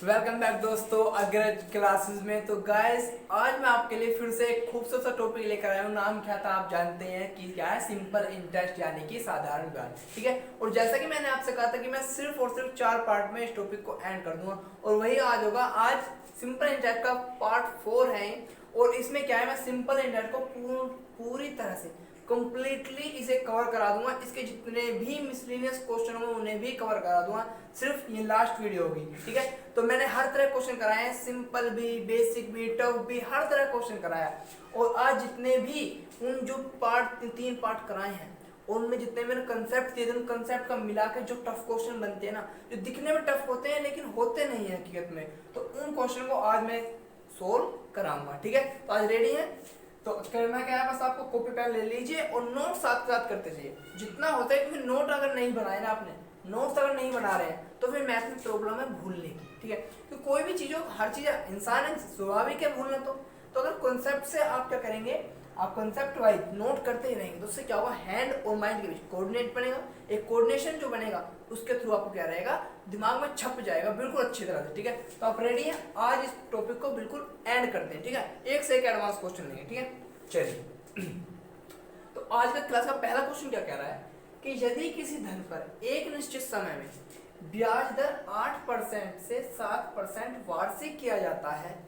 Welcome back दोस्तों अग्रज classes में। तो गाइस आज मैं आपके लिए फिर से एक खूबसूरत सा टॉपिक लेकर आया हूँ। नाम क्या था आप जानते हैं कि क्या है? सिंपल इंटरेस्ट यानी कि साधारण ब्याज। ठीक है। और जैसा कि मैंने आपसे कहा था कि मैं सिर्फ और सिर्फ 4 पार्ट में इस टॉपिक को एंड कर दूंगा और वही आज होगा। आज सिंपल इंटरेस्ट का पार्ट 4 है और इसमें क्या है, मैं सिंपल इंटरेस्ट को पूरी तरह से कंप्लीटली इसे कवर करा दूंगा। इसके जितने भी मिसलेनियस क्वेश्चन होंगे उन्हें भी कवर करा दूंगा। सिर्फ ये लास्ट वीडियो होगी। ठीक है। तो मैंने हर तरह क्वेश्चन कराए हैं, सिंपल भी, बेसिक भी, टफ भी, हर तरह क्वेश्चन कराया है। और आज जितने भी उन जो पार्ट 3 पार्ट कराए हैं उनमें जितने मैंने कंसेप्ट दिए थे उन कंसेप्ट का मिला के जो टफ क्वेश्चन बनते हैं ना, जो दिखने में टफ होते हैं लेकिन होते नहीं है हकीकत में, तो उन क्वेश्चन को आज मैं सोल्व कराऊंगा। ठीक है। तो आज रेडी है? तो करना क्या है, बस आपको कॉपी पेन ले लीजिए और नोट साथ साथ करते जाइए जितना होता है। क्योंकि नोट अगर नहीं बनाए ना आपने, नोट्स अगर नहीं बना रहे हैं तो फिर मैथ में प्रॉब्लम है भूलने की। ठीक है। तो कोई भी चीज़ हो, हर चीज़ इंसान है, स्वाभाविक है भूलना। तो अगर कॉन्सेप्ट से आप क्या करेंगे, आप कॉन्सेप्ट वाइज नोट करते ही रहेंगे तो उससे क्या होगा, हैंड और माइंड के बीच कोऑर्डिनेट बनेगा। एक कोऑर्डिनेशन जो बनेगा उसके थ्रू आपको क्या रहेगा, दिमाग में छप जाएगा बिल्कुल अच्छी तरह से। ठीक है। तो आप रेडी हैं? आज इस टॉपिक को बिल्कुल एंड करते हैं। ठीक है। एक से एक एडवांस क्वेश्चन लेंगे। ठीक है। चलिए तो आज का क्लास का पहला क्वेश्चन क्या कह रहा है कि यदि किसी धन पर एक निश्चित समय में ब्याज दर 8% से 7% वार्षिक किया जाता है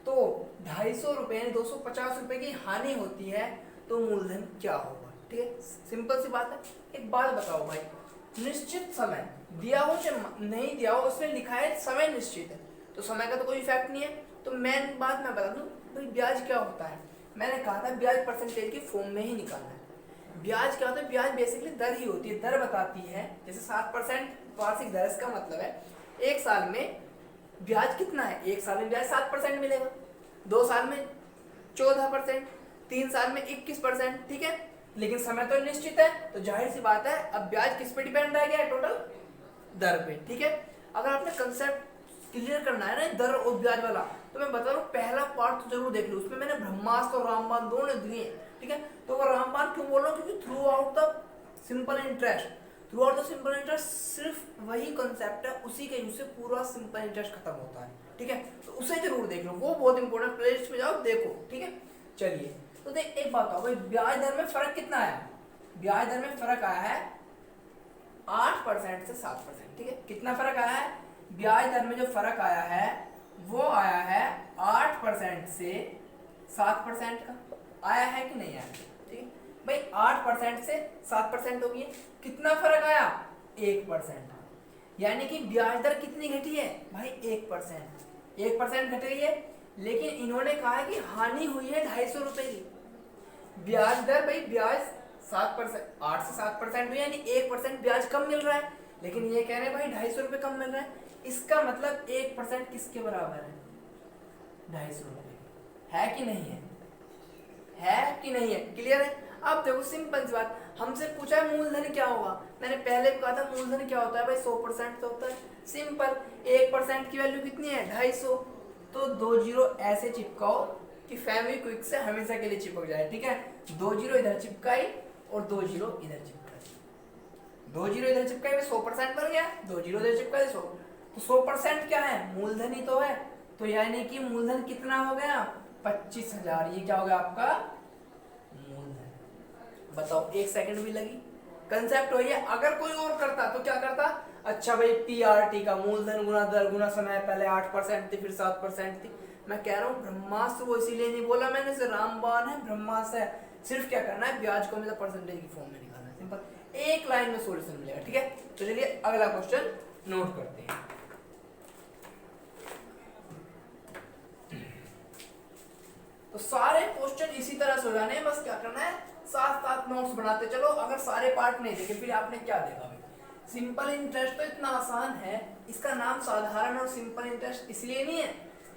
तो 250 रुपए यानी 250 रुपए की हानि होती है, तो मूलधन क्या होगा? ठीक है। सिंपल सी बात है। एक बात बताओ भाई, निश्चित समय दिया हो चाहे नहीं दिया हो, उसमें लिखा है समय निश्चित है तो समय का तो कोई इफेक्ट नहीं है। तो मेन बात मैं बता दूं भाई, ब्याज क्या होता है। मैंने कहा था ब्याज परसेंटेज की फॉर्म में ही निकालना है। ब्याज क्या होता है? ब्याज बेसिकली दर ही होती है, दर बताती है। जैसे 7% वार्षिक दर, इसका मतलब है एक साल में ब्याज कितना है, एक साल में ब्याज 7% मिलेगा, 2 साल में 14%, 3 साल में 21%। ठीक है। लेकिन समय तो निश्चित है तो जाहिर सी बात है अब ब्याज किस पे डिपेंड रह गया, टोटल दर पे। ठीक है। अगर आपने कंसेप्ट क्लियर करना है ना दर और ब्याज वाला, तो मैं बता रहा हूँ पहला पार्ट तो जरूर देख लो, उसमें मैंने ब्रह्मास्त्र और रामबाण दोनों दिए। ठीक है। तो वो रामबाण क्यों बोल रहा हूँ, क्योंकि through out the simple interest सिर्फ वही कंसेप्ट है, उसी के यूज से पूरा सिंपल इंटरेस्ट खत्म होता है। ठीक है। तो उसे जरूर देख लो, वो बहुत इंपॉर्टेंट, प्लेलिस्ट में जाओ देखो। ठीक है। चलिए तो देख एक बात बताओ भाई, ब्याज दर में फर्क कितना आया? ब्याज दर में फर्क आया है 8% से 7%। ठीक है। कितना फर्क आया है? ब्याज दर में जो फर्क आया है वो आया है 8% से 7% का। आया है कि नहीं आया? ठीक है भाई, 8% से 7% होगी। कितना फर्क आया? 1%। यानी कि ब्याज दर कितनी घटी है भाई? 1%। 1% घट गई है, लेकिन इन्होंने कहा है कि हानि हुई है 250 रुपए की। ब्याज दर भाई, ब्याज 7%, 8 से 7% हुई यानी 1% ब्याज कम मिल रहा है, लेकिन ये कह रहे हैं भाई 250 रुपए कम मिल रहा है। इसका मतलब 1% किसके बराबर है? 250 रुपए। है कि नहीं है? है कि नहीं है? क्लियर है? अब देखो सिंपल सी बात, हमसे पूछा है मूलधन क्या होगा। मैंने पहले भी कहा था मूलधन क्या होता है भाई, 100% तो होता है। सिंपल, 1% की वैल्यू कितनी है? 250। तो 2 जीरो ऐसे चिपकाओ कि फेविक्विक से हमेशा के लिए चिपक जाए। ठीक है। 2 जीरो इधर चिपकाई और 2 जीरो इधर चिपकाई, 2 जीरो इधर चिपकाई, 100% बन गया। 2 जीरो इधर चिपकाई 100। तो 100% क्या है? मूलधन ही तो है। तो यानी कि मूलधन कितना हो गया? 25,000। ये क्या हो गया आपका मूलधन। बताओ, 1 सेकंड भी लगी? कंसेप्ट वही है। अगर कोई और करता तो क्या करता? अच्छा भाई, पीआरटी का मूलधन गुना दर गुना समय, पहले 8% थी फिर 7% थी। मैं कह रहा हूँ ब्रह्मास्त्र वो इसीलिए नहीं बोला मैंने, से रामबाण है, ब्रह्मास्त्र है। सिर्फ क्या करना है, ब्याज को हमेशा परसेंटेज की फॉर्म में निकालना है। सिंपल, एक लाइन में सॉल्यूशन मिलेगा। ठीक है। तो चलिए अगला क्वेश्चन नोट करते हैं। तो सारे क्वेश्चन इसी तरह से हो जाने हैं, बस क्या करना है, साथ साथ नोट्स बनाते चलो। अगर सारे पार्ट नहीं देखे फिर आपने क्या देखा भाई? सिंपल इंटरेस्ट तो इतना आसान है, इसका नाम साधारण और सिंपल इंटरेस्ट इसलिए नहीं है,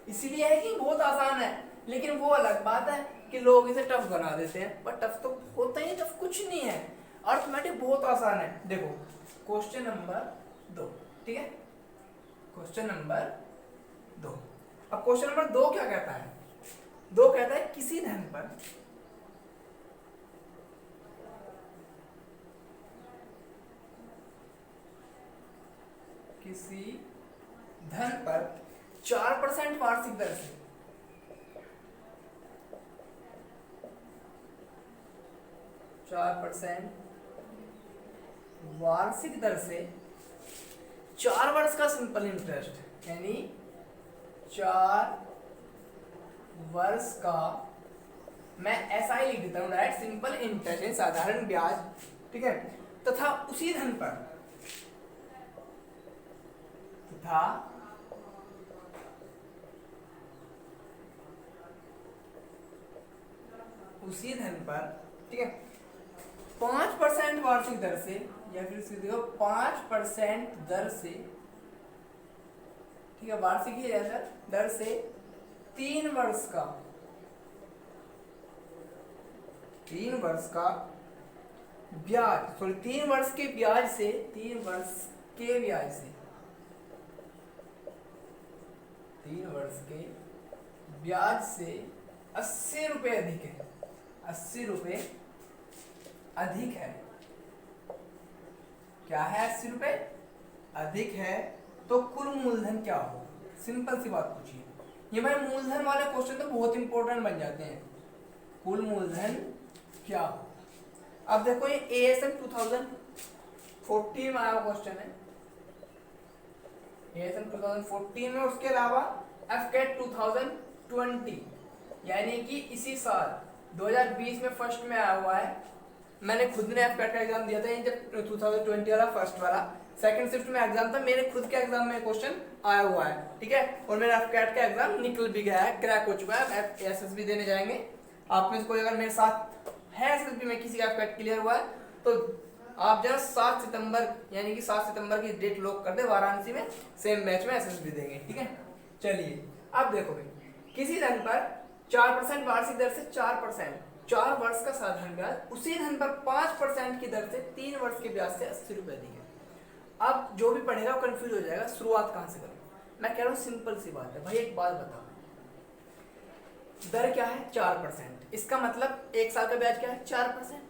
इसलिए है कि बहुत आसान है। लेकिन वो अलग बात है कि लोग इसे टफ बना देते हैं, पर टफ तो होता ही नहीं, टफ कुछ नहीं है। अर्थमेटिक बहुत आसान है। देखो क्वेश्चन नंबर 2। ठीक है। Question number 2। अब क्वेश्चन नंबर 2 क्या कहता है? 2 कहता है किसी धन पर किसी धन पर 4% वार्षिक दर से, 4% वार्षिक दर से 4 वर्ष का सिंपल इंटरेस्ट, यानी 4 वर्ष का, मैं ऐसा ही लिख देता हूं डायरेक्ट, सिंपल इंटरेस्ट यानी साधारण ब्याज, ठीक है, तथा उसी धन पर, तथा उसी धन पर, ठीक है, 5% वार्षिक दर से, या फिर सीधे 5% दर से, ठीक है, वार्षिक ही है दर से 3 वर्ष का, 3 वर्ष का ब्याज, सॉरी 3 वर्ष के ब्याज से, 3 वर्ष के ब्याज से, 3 वर्ष के ब्याज से 80 रुपए अधिक है, 80 रुपए अधिक है, क्या है 80 रुपए अधिक है, तो कुल मूलधन क्या हो, सिंपल सी बात पूछिए। ये भाई मूलधन वाले क्वेश्चन तो बहुत इंपॉर्टेंट बन जाते हैं, कुल मूलधन क्या हो। अब देखो ये ASM 2014 में आया क्वेश्चन है, ASM 2014 में, उसके अलावा FCAT 2020 यानी कि इसी साल 2020 में फर्स्ट में आया हुआ है। मैंने खुद ने FCAT का एग्जाम दिया था, जब 2020 वाला फर्स्ट वाला, सेकंड शिफ्ट में एग्जाम था, मेरे खुद के एग्जाम में क्वेश्चन आया हुआ है, ठीक है, और मेरा FCAT का एग्जाम निकल भी गया है, क्रैक हो चुका है, SSB देने जाएंगे। आप में से कोई अगर मेरे साथ है SSB में, किसी का FCAT क्लियर हुआ है, तो आप जरा 7 सितंबर यानी कि 7 सितंबर की डेट लॉक कर दे, वाराणसी में सेम बैच में SSB देंगे, ठीक है। चलिए अब देखो भाई, किसी धन पर 4% वार्षिक दर से 4%, 4 वर्ष का साधारण ब्याज, उसी धन पर 5% की दर से 3 वर्ष के ब्याज से 80 रुपए अधिक है। अब जो भी पढ़ेगा वो कंफ्यूज हो जाएगा, शुरुआत कहां से करूं। मैं कह रहा हूं सिंपल सी बात है भाई, एक बात बताओ, दर क्या है 4%, इसका मतलब 1 साल का ब्याज क्या है 4%,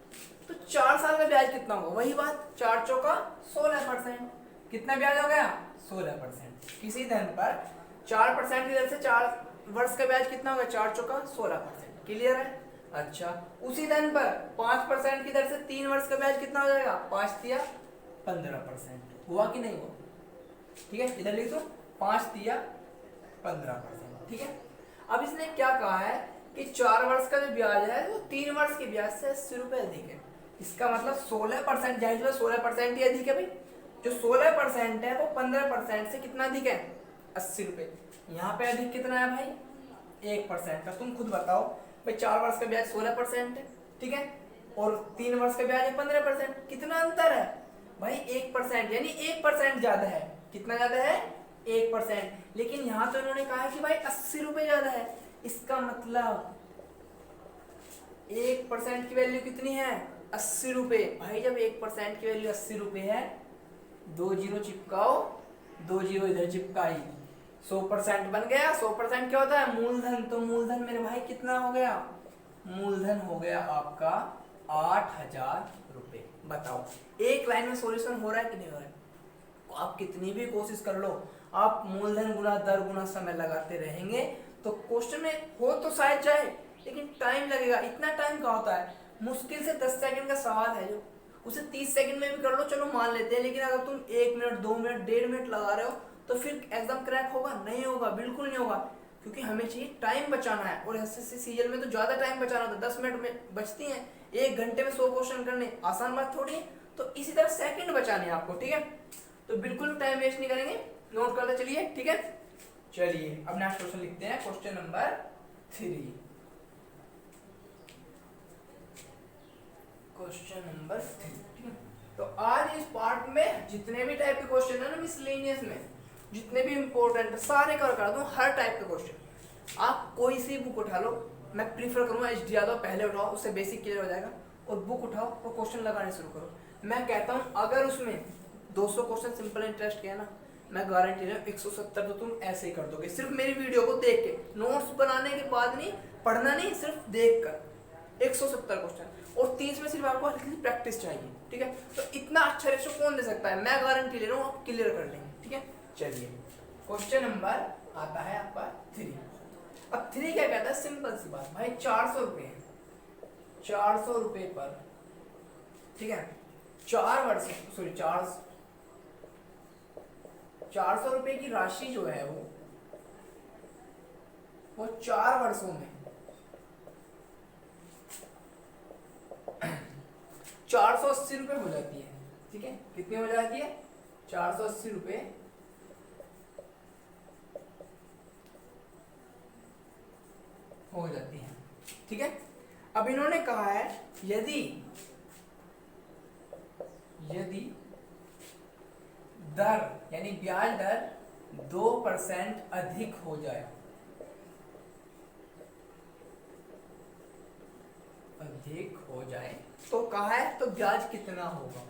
तो 4 साल का ब्याज कितना होगा, वही बात 4 चौका 16%, कितना ब्याज हो गया 16%। किसी धन पर 4% की दर से 4 वर्ष का ब्याज कितना होगा, 4 चौका 16%, क्लियर है। अच्छा, उसी धन पर 5% की दर से 3 वर्ष का ब्याज कितना हो जाएगा, 5 तिया 15%, हुआ कि नहीं हुआ, ठीक है, इधर लिख दो 5 तिया 15%, ठीक है। अब इसने क्या कहा है कि 4 वर्ष का जो ब्याज है वो 3 वर्ष के ब्याज से 80 रुपए अधिक है, इसका मतलब 16%, जाहिर है 16% ही अधिक है भाई, जो 16% है वो 15% से कितना अधिक है 80 रुपए, यहाँ पे अधिक कितना है भाई 1% का। तुम खुद बताओ भाई, 4 वर्ष का ब्याज 16% है, ठीक है, और 3 वर्ष का ब्याज है 15%, कितना अंतर है भाई 1%, यानी 1% ज्यादा है, कितना ज्यादा है 1%। लेकिन यहाँ तो इन्होंने कहा है कि भाई 80 रुपए ज्यादा है, इसका मतलब 1% की वैल्यू कितनी है 80 रुपए। भाई जब 1% की वैल्यू 80 रुपए है, 2 जीरो चिपकाओ, 2 जीरो इधर चिपकाई, 100% बन गया। 100% क्या होता है मूलधन, तो मूलधन मेरे भाई कितना हो गया, मूलधन हो गया आपका 8000 रुपए। बताओ एक लाइन में सॉल्यूशन हो रहा है कि नहीं हो रहा है, आप कितनी भी कोशिश कर लो, आप मूलधन गुना दर गुना समय लगाते रहेंगे तो क्वेश्चन में हो तो शायद जाए, लेकिन टाइम लगेगा। इतना टाइम का होता है, मुश्किल से 10 सेकंड का सवाल है जो उसे 30 सेकंड में भी कर लो, चलो मान लेते हैं, लेकिन अगर तुम 1 मिनट 2 मिनट 1.5 मिनट लगा रहे हो तो फिर एग्जाम क्रैक होगा, नहीं होगा, बिल्कुल नहीं होगा, क्योंकि हमें चाहिए टाइम बचाना है। और एसएससी सीजीएल में तो ज्यादा टाइम बचाना होता है, 10 मिनट में बचती हैं, 1 घंटे में 100 क्वेश्चन करने आसान बात थोड़ी है, तो इसी तरह सेकंड बचाने हैं आपको, ठीक है। तो बिल्कुल टाइम वेस्ट नहीं करेंगे, नोट करते चलिए, ठीक है। चलिए अब नेक्स्ट क्वेश्चन लिखते हैं, क्वेश्चन नंबर 3, क्वेश्चन नंबर 3, ठीक है। तो आज इस पार्ट में जितने भी टाइप के क्वेश्चन है ना, मिसलेनियस में जितने भी इंपॉर्टेंट सारे कवर करा दूं, हर टाइप के क्वेश्चन। आप कोई सी बुक उठा लो, मैं प्रीफर करूंगा एचडी यादव पहले उठाओ, उससे बेसिक क्लियर हो जाएगा, और बुक उठाओ और क्वेश्चन लगाने शुरू करो। मैं कहता हूं अगर उसमें 200 क्वेश्चन सिंपल इंटरेस्ट के है ना, मैं गारंटी है 170 तो तुम ऐसे ही कर दोगे, सिर्फ मेरी वीडियो को देख के, नोट्स बनाने के बाद नहीं, पढ़ना नहीं, सिर्फ देख कर 170 क्वेश्चन, और 30 में सिर्फ आपको हल्की सी प्रैक्टिस चाहिए, ठीक है। तो इतना अच्छा रेशो कौन दे सकता है, मैं गारंटी ले रहा हूँ आप क्लियर कर लेंगे, ठीक है। चलिए क्वेश्चन नंबर आता है आपका 3। अब 3 क्या कहता है, सिंपल सी बात भाई, 400 रुपए है, 400 रुपए पर, ठीक है, 4 वर्ष, सॉरी 400 रुपए की राशि जो है वो 4 वर्षों में 480 रुपए हो जाती है। ठीक है, कितनी हो जाती है, 480 रुपए हो जाती है। ठीक है, अब इन्होंने कहा है यदि दर यानी ब्याज दर 2% अधिक हो जाए, तो कहा है तो ब्याज कितना होगा,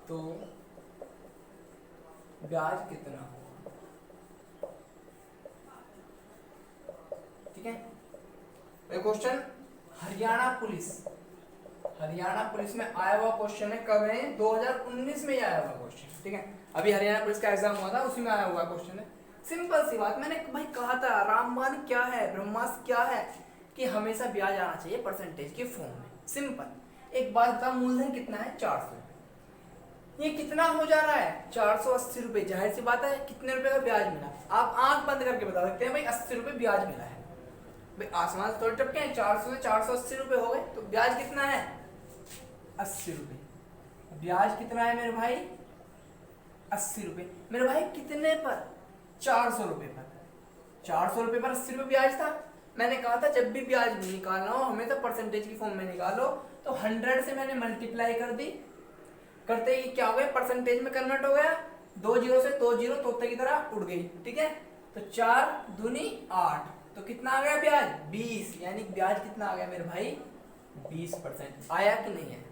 तो ब्याज कितना होगा। ठीक है, क्वेश्चन हरियाणा पुलिस में आया हुआ क्वेश्चन है, कब है, 2019 में ही आया हुआ क्वेश्चन। ठीक है, अभी हरियाणा पुलिस का एग्जाम हुआ था, उसी में आया हुआ क्वेश्चन है। सिंपल सी बात, मैंने भाई कहा था रामबाण क्या है, ब्रह्मास्त्र क्या है, कि हमेशा ब्याज आना चाहिए परसेंटेज के फॉर्म में। सिंपल एक बात बता, मूलधन कितना है, 400, ये कितना हो जा रहा है, 480 रुपए। जाहिर सी बात है कितने रुपए का ब्याज मिला, आप आंख बंद करके बता सकते हैं भाई 80 रुपए ब्याज मिला है। भाई आसमान से थोड़े टपके हैं, 400 से 480 रुपए हो गए, तो ब्याज कितना है, 80 रुपए। ब्याज कितना है मेरे भाई, 80 रुपए। मेरे भाई कितने पर, 400 रुपए पर, 400 रुपए पर 80 रुपए ब्याज था। मैंने कहा था जब भी ब्याज निकालना हो हमें तो परसेंटेज की फॉर्म में निकालो, तो 100 से मैंने मल्टीप्लाई कर दी, करते ही क्या हो गया, परसेंटेज में कन्वर्ट हो गया, 2 जीरो से 2 जीरो तोते की तरह उड़ गई। ठीक है, तो 4 दूनी 8, तो कितना आ गया ब्याज, 20। यानी ब्याज कितना आ गया मेरे भाई, 20% आया कि नहीं है,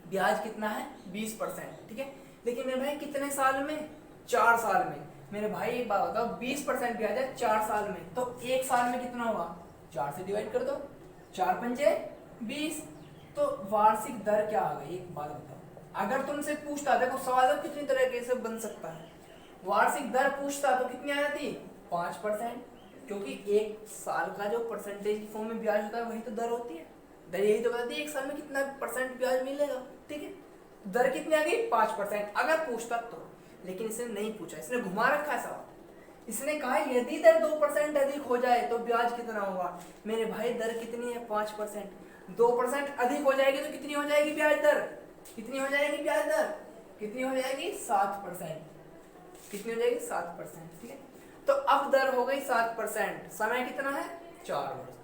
ब्याज कितना है, 20%। ठीक है, लेकिन मेरे भाई कितने साल में, 4 साल में। मेरे भाई एक बात बताओ, 20% ब्याज है 4 साल में, तो 1 साल में कितना होगा, 4 से डिवाइड कर दो, 4 पंजे 20, तो वार्षिक दर क्या आ गई, एक बात बताओ। अगर तुमसे पूछता, देखो सवाल कितनी तरीके से बन सकता है, वार्षिक दर पूछता तो कितनी आ जाती, 5%, क्योंकि 1 साल का जो परसेंटेज की फॉर्म में ब्याज होता है वही तो दर होती है, दर यही तो बताती है 1 साल में कितना % ब्याज मिलेगा। ठीक है, दर कितनी आ गई, 5%, अगर पूछता तो। लेकिन इसने नहीं पूछा, इसने घुमा रखा है सवाल। इसने कहा यदि दर 2% अधिक हो जाए तो ब्याज कितना होगा। मेरे भाई दर कितनी है, 5%, 2% अधिक हो जाएगी तो कितनी हो जाएगी ब्याज दर, कितनी हो जाएगी ब्याज दर, कितनी हो जाएगी, 7%, कितनी हो जाएगी, 7%। ठीक है, तो अब दर हो गई 7%, समय कितना है, 4 वर्ष।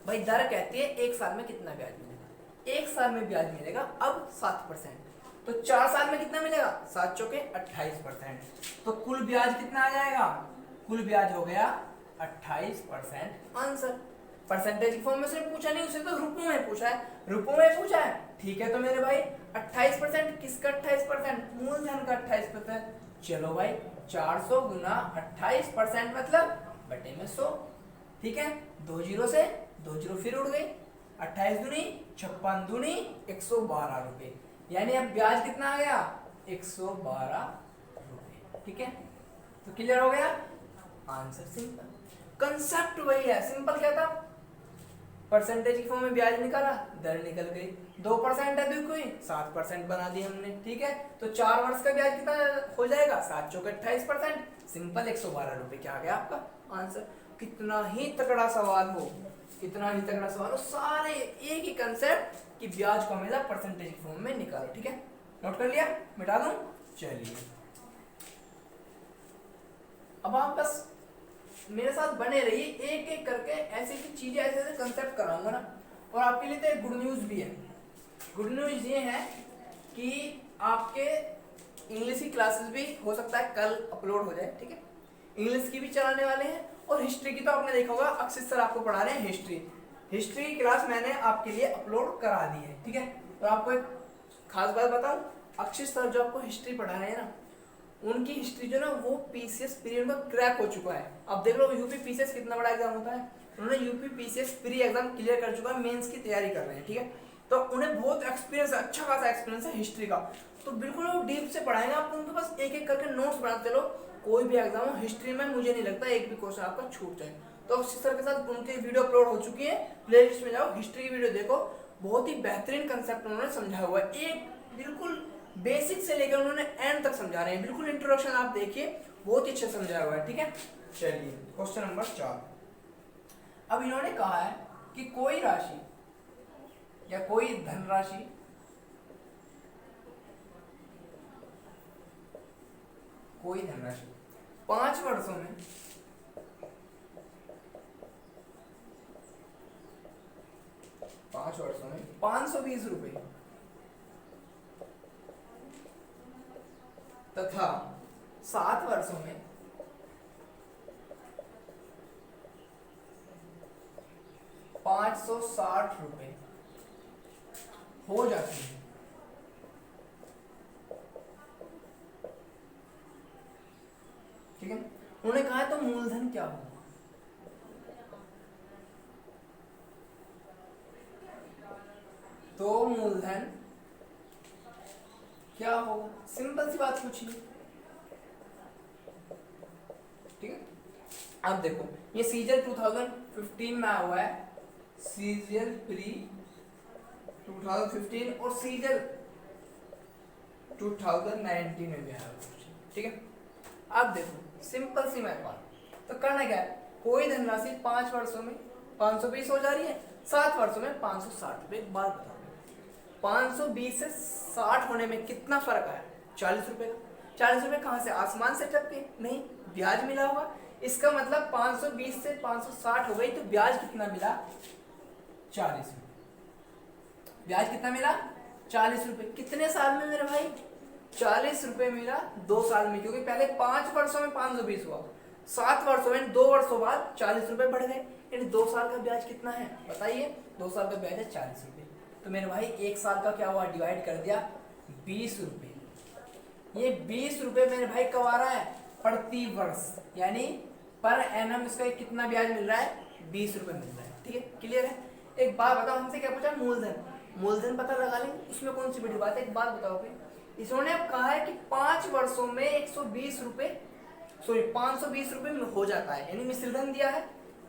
भाई दर कहती है 1 साल में कितना ब्याज मिलेगा, 1 साल में ब्याज मिलेगा अब 7%, तो 4 साल में कितना मिलेगा, 7 चौके 28%, तो कुल ब्याज कितना आ जाएगा, कुल ब्याज हो गया 28%। आंसर परसेंटेज की फॉर्म में से पूछा नहीं, उसे तो रुपयों में पूछा है, रुपयों में पूछा है। ठीक है, तो मेरे भाई 28%, किसका 28%, मूलधन का 28%। चलो भाई 400 गुना 28% मतलब बटे में 100। ठीक है, 2 जीरो से 2 जीरो फिर उड़ गई, 28 दूनी 56 दूनी 112 रुपए, यानी अब ब्याज कितना आ गया, 112 रुपए। ठीक है, तो क्लियर हो गया आंसर। सिंपल कंसेप्ट वही है, सिंपल क्या था, परसेंटेज की फॉर्म में ब्याज निकाला, दर निकल गई, 2% अधिक हुई, 7% बना दी हमने। ठीक है, तो 4 वर्ष का ब्याज कितना हो जाएगा, 7 चौके 28%, सिंपल 112 रुपए, क्या आ गया आपका आंसर। कितना ही तगड़ा सवाल हो, कितना ही तगड़ा सवाल हो, सारे एक ही कंसेप्ट कि ब्याज को हमेशा परसेंटेज की फॉर्म में निकालो। ठीक है, नोट कर लिया, मिटा दूं, चलिए अब आप बस मेरे साथ बने रहिए, एक एक करके ऐसी ऐसी चीजें, ऐसे ऐसे कंसेप्ट कराऊंगा ना। और आपके लिए तो एक गुड न्यूज भी है। गुड न्यूज ये है कि आपके इंग्लिश की क्लासेस भी हो सकता है कल अपलोड हो जाए। ठीक है, इंग्लिश की भी चलाने वाले हैं, और हिस्ट्री की तो आपने देखा होगा अक्षित सर आपको पढ़ा रहे हैं हिस्ट्री की क्लास मैंने आपके लिए अपलोड करा दी है। ठीक है, और आपको एक खास बात बताऊं, अक्षित सर जो आपको हिस्ट्री पढ़ा रहे हैं ना, उनकी हिस्ट्री जो ना वो पीसीएस पीरियड में क्रैक हो चुका है। अब देख लो यूपी पीसीएस कितना बड़ा एग्जाम होता है, उन्होंने UP PCS pre exam clear कर चुका है, मेंस की तैयारी कर रहे हैं। ठीक है, तो उन्हें बहुत एक्सपीरियंस, अच्छा खासा एक्सपीरियंस है हिस्ट्री का, तो बिल्कुल वो डीप से पढ़ाएंगे। आप उनके पास एक एक करके नोट्स बनाते चलो, कोई भी एग्जाम हो, हिस्ट्री में मुझे नहीं लगता एक भी क्वेश्चन आपका छूट जाए। तो सर के साथ उनकी वीडियो अपलोड हो चुकी है, प्लेलिस्ट में जाओ, हिस्ट्री की वीडियो देखो, बहुत ही बेहतरीन कंसेप्ट उन्होंने समझाया हुआ है, एक बिल्कुल बेसिक से लेकर उन्होंने एंड तक समझा रहे हैं, बिल्कुल इंट्रोडक्शन आप देखिए, बहुत ही अच्छा समझाया हुआ है। ठीक है, चलिए क्वेश्चन नंबर 4। अब इन्होंने कहा है कि कोई राशि या कोई धनराशि कोई धनराशि 5 वर्षों में 520 रुपए तथा 7 वर्षों में 560 रुपए हो जाती है। ठीक है, उन्होंने कहा तो मूलधन क्या होगा? तो मूलधन क्या होगा? सिंपल सी बात पूछी है। ठीक है, अब देखो ये सीजल 2015 में आया हुआ है, सीजल प्री 2015 और सीजल 2019 में भी आया हुआ। ठीक है, अब देखो सिंपल सी मैं बात, तो करना क्या है, कोई धनराशि 5 वर्षों में 520 हो जा रही है, 7 वर्षों में 560 रुपए। एक बात बताओ, 520 से 60 होने में कितना फर्क आया? 40 रुपए का। 40 रुपए कहाँ से? आसमान से टपके? नहीं, ब्याज मिला होगा। इसका मतलब 520 से 560 हो गई, तो ब्याज कितना मिला? 40 रुपए। ब्याज कितना मिला? 40 रुपए। कितने साल में मेरे भाई? 40 रुपए मिला 2 साल में, क्योंकि पहले 5 वर्षों में 520 हुआ, 7 वर्षों में 2 वर्षों बाद 40 रुपए बढ़ गए, यानी 2 साल का ब्याज कितना है बताइए? 2 साल का ब्याज है 40 रुपए। तो मेरे भाई 1 साल का क्या हुआ? डिवाइड कर दिया 20 रुपए। ये 20 रुपए मेरे भाई कब आ रहा है? प्रति वर्ष, यानी पर एनम इसका कितना ब्याज मिल रहा है? 20 रुपए मिल रहा है। ठीक है, क्लियर है? एक बात बताओ, हमसे क्या पूछा? मूलधन। मूलधन पता लगा लेंगे, उसमें कौन सी बड़ी बात है? एक बात बताओ भाई, इन्होंने अब कहा है कि 5 वर्षों में 120 रुपए, सॉरी 520 रुपए में हो जाता है, यानी मिश्रधन दिया है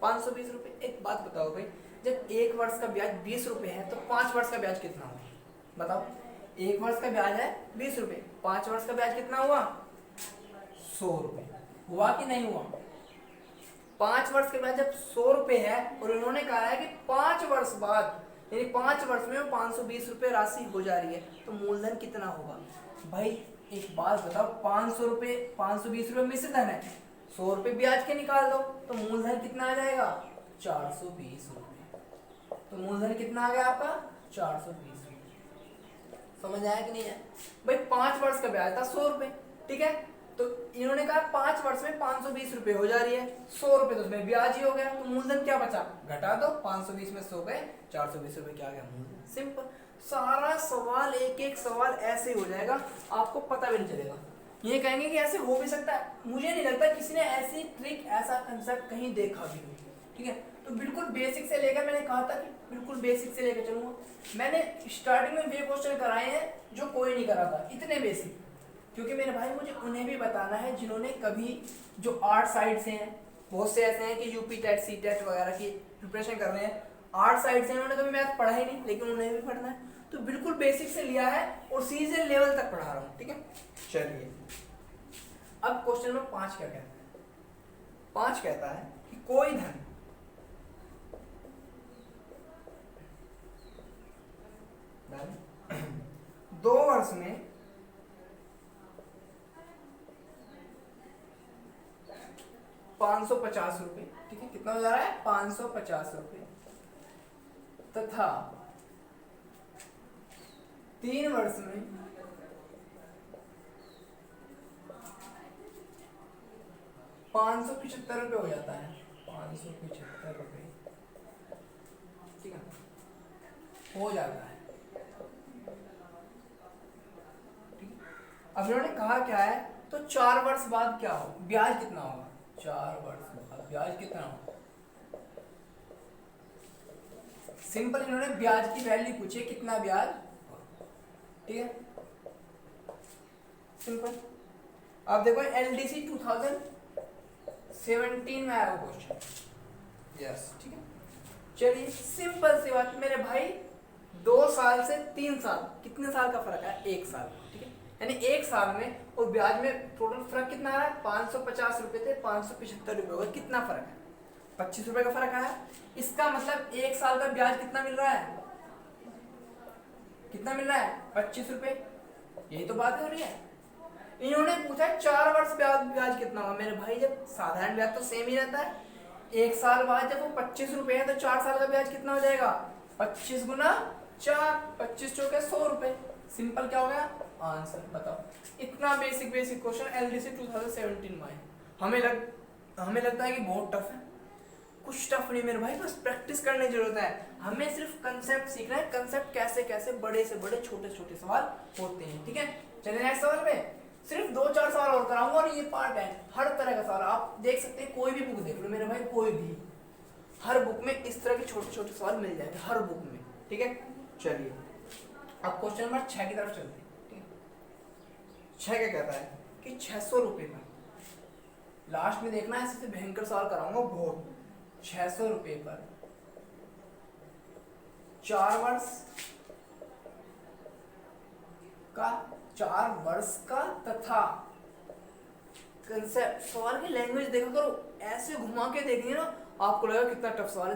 520 रुपए। एक बात बताओ भाई, जब 1 वर्ष का ब्याज 20 रुपए है, तो 5 वर्ष का ब्याज कितना होगा बताओ? 1 वर्ष का ब्याज है 20 रुपए, 5 वर्ष का ब्याज कितना हुआ? 100 रुपए। हुआ कि नहीं हुआ? 5 वर्ष के ब्याज जब 100 रुपए है, और उन्होंने कहा है कि 5 वर्ष बाद, यानी 5 वर्ष में 520 रुपए राशि हो जा रही है, तो मूलधन कितना होगा भाई? एक बात बताओ, 500 रुपए 520 रुपए मिश्रधन है, 100 रुपए ब्याज के निकाल दो, तो मूलधन कितना आ जाएगा? 420 रुपए। तो मूलधन कितना आ गया आपका? 420 रुपए। समझ आया कि नहीं है भाई? 5 वर्ष का ब्याज था 100 रुपए, ठीक है, तो इन्होंने कहा 5 वर्ष में 520 रुपए हो जा रही है, 100 रुपए तो उसमें ब्याज ही हो गया, तो मूलधन क्या बचा? घटा दो, 520 में 100 गए, 420 रुपए क्या आ गया? मूलधन। सिंपल। सारा सवाल, एक एक सवाल ऐसे हो जाएगा, आपको पता भी नहीं चलेगा। ये कहेंगे कि ऐसे हो भी सकता है, मुझे नहीं लगता किसी ने ऐसी ट्रिक, ऐसा कंसेप्ट कहीं देखा भी हो। ठीक है, तो बिल्कुल बेसिक से लेकर, मैंने कहा था कि बिल्कुल बेसिक से लेकर चलूंगा। मैंने स्टार्टिंग में वे क्वेश्चन कराए हैं जो कोई नहीं करा था, इतने बेसिक, क्योंकि मेरे भाई मुझे उन्हें भी बताना है जिन्होंने कभी, जो आर्ट साइड से हैं, बहुत से ऐसे हैं कि यूपी टेट, सी टेट वगैरह की प्रिपरेशन कर रहे हैं, आर्ट साइड से उन्होंने कभी मैथ पढ़ा ही नहीं, लेकिन उन्हें भी पढ़ना है, तो बिल्कुल बेसिक से लिया है और सीजन लेवल तक पढ़ा रहा हूँ। ठीक है, चलिए अब क्वेश्चन नंबर 5 क्या कहता है? 5 कहता है कि कोई धन दो वर्ष में 550 रुपए, ठीक है, कितना हो जा रहा है? 550 रुपए, तथा 3 वर्ष में 575 रुपए हो जाता है। 575 रुपए, ठीक है, हो जाता है। अब इन्होंने कहा क्या है? तो 4 वर्ष बाद क्या हो? ब्याज कितना होगा? 4 वर्ष बाद ब्याज कितना होगा? सिंपल, इन्होंने ब्याज की वैल्यू पूछी है, कितना ब्याज? ठीक है, सिंपल। अब देखो LDC 2017 में आया क्वेश्चन। यस, ठीक है। चलिए सिंपल सी बात मेरे भाई, 2 साल से 3 साल, कितने साल का फर्क है? 1 साल, ठीक है। यानी 1 साल में और ब्याज में टोटल फर्क कितना आ रहा है? 550 रुपए थे 575 रुपए हो गए। कितना फर्क है? 25 रुपए का फर्क आया। इसका मतलब 1 साल का ब्याज कितना मिल रहा है? कितना मिल रहा है? 25 रुपए। यही तो बात हो रही है। इन्होंने पूछा 4 वर्ष ब्याज कितना होगा। मेरे भाई जब साधारण ब्याज तो सेम ही रहता है, 1 साल बाद जब वो 25 रुपए है तो 4 साल का ब्याज कितना हो जाएगा? 25 गुना 4, 25 चौके 100 रुपए। सिंपल क्या हो गया आंसर? बताओ। इतना बेसिक क्वेश्चन LDC 2017 में है। हमें लगता है कि बहुत टफ है। कुछ टफ नहीं मेरे भाई, बस प्रैक्टिस करने की जरूरत है। हमें सिर्फ कंसेप्ट सीखना है, कंसेप्ट कैसे कैसे बड़े से बड़े छोटे छोटे सवाल होते हैं, ठीक है। चलिए नेक्स्ट सवाल पे सिर्फ 2-4 सवाल और कराऊंगा और ये पार्ट है। हर तरह का सवाल आप देख सकते हैं, कोई भी बुक देख लो मेरे भाई, कोई भी, हर बुक में इस तरह के छोटे छोटे सवाल मिल जाएंगे, हर बुक में, ठीक है। चलिए अब क्वेश्चन नंबर 6 की तरफ चलते हैं, ठीक है। 6 क्या कहता है कि 600 रुपए पर, लास्ट में देखना है, ऐसे भयंकर सवाल कराऊंगा बहुत। 600 रुपए पर 4 वर्ष का तथा कंसेप्ट, सवाल की लैंग्वेज देखा करो, ऐसे घुमा के देखिए ना आपको लगेगा कितना टफ सवाल है,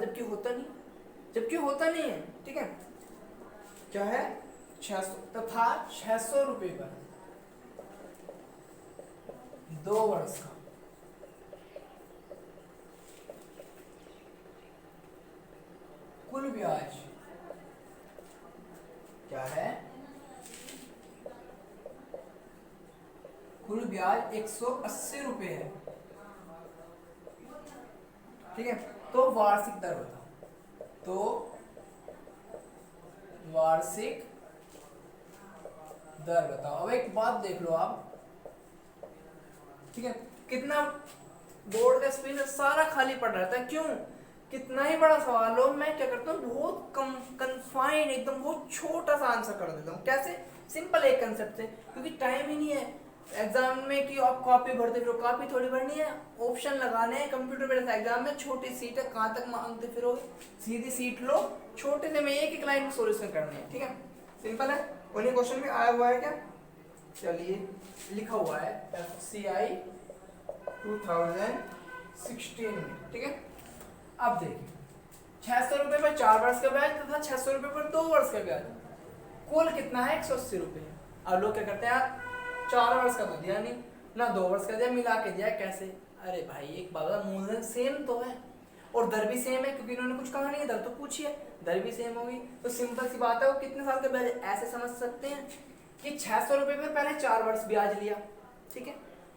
जबकि होता नहीं है, ठीक है। क्या है? 600 तथा 600 रुपए पर 2 वर्ष का कुल ब्याज क्या है? कुल ब्याज 180 रुपए है, ठीक है। तो वार्षिक दर बताओ। तो वार्षिक दर बताओ। अब एक बात देख लो आप, ठीक है, कितना बोर्ड का स्पेस सारा खाली पड़ रहता है। क्यों? कितना ही बड़ा सवाल हो, मैं क्या करता हूँ, बहुत कम कन्फाइंड, एकदम बहुत छोटा सा आंसर कर देता हूँ। कैसे? सिंपल एक कंसेप्ट से, क्योंकि टाइम ही नहीं है एग्जाम में कि आप कॉपी भरते फिरो। कॉपी थोड़ी भरनी है, ऑप्शन लगाने हैं। कंप्यूटर बेस्ड एग्जाम में छोटी सीट है, कहाँ तक मांगते फिरो, सीधी सीट लो, छोटे से में एक लाइन में सोल्यूशन करनी है, ठीक है। सिंपल है। उन्हीं क्वेश्चन में आया हुआ है क्या? चलिए लिखा हुआ है FCI 2016 में, ठीक है। अब देखिए 600 रुपए पर 4 वर्ष का ब्याज तथा 600 रुपए पर 2 वर्ष का ब्याज, कुल कितना है? 180 रुपए। अब लोग क्या करते हैं, 4 वर्ष का तो दिया नहीं ना, 2 वर्ष का दिया, मिला के दिया। कैसे? अरे भाई एक बात, मूलधन सेम तो है और दर भी सेम है, क्योंकि इन्होंने कुछ कहा नहीं है, दर तो पूछिए, दर भी सेम होगी, तो सिंपल सी बात है। वो कितने साल का ब्याज? ऐसे समझ सकते हैं कि 600 रुपए पर पहले 4 वर्ष ब्याज लिया, ठीक है,